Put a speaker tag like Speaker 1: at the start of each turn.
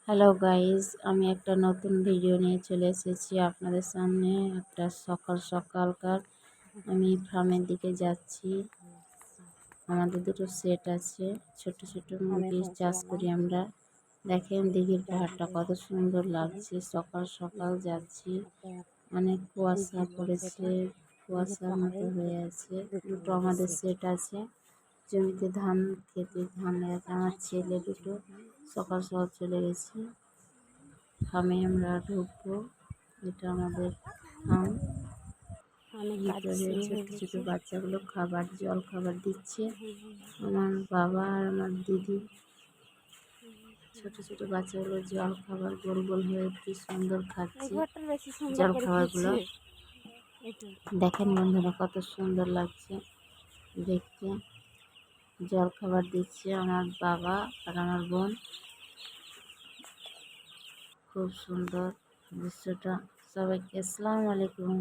Speaker 1: Hello guys, আমি একটা নতুন ভিডিও নিয়ে চলে এসেছি আপনাদের সামনে। একটা সকাল সকালকার আমি ফার্মের দিকে যাচ্ছি। আমাদের দুটো সেট আছে, ছোট ছোট মুরগির চাষ করি আমরা। দেখেন দিঘির পাহাড়টা কত সুন্দর লাগছে। সকাল সকাল যাচ্ছি, অনেক কুয়াশা পড়েছে, কুয়াশার মতো হয়ে আছে। দুটো আমাদের সেট আছে, জমিতে ধান খেতে ধান লাগাচ্ছে। আমার ছেলে দুটো সকাল সকাল চলে গেছে ফার্মে। আমরা ঢুকবো, এটা আমাদের ফার্ম। ভিতরে ছোট ছোট বাচ্চাগুলো খাবার জল খাবার দিচ্ছে। আমার বাবা আর আমার দিদি ছোট ছোট বাচ্চাগুলো জল খাবার গোল গোল হয়ে কি সুন্দর খাচ্ছে জল খাবারগুলো। দেখেন বন্ধুরা, কত সুন্দর লাগছে দেখতে। জল খাবার দিচ্ছে আমার বাবা আর আমার বোন। খুব সুন্দর দৃশ্যটা। সবাইকে আসসালামু আলাইকুম।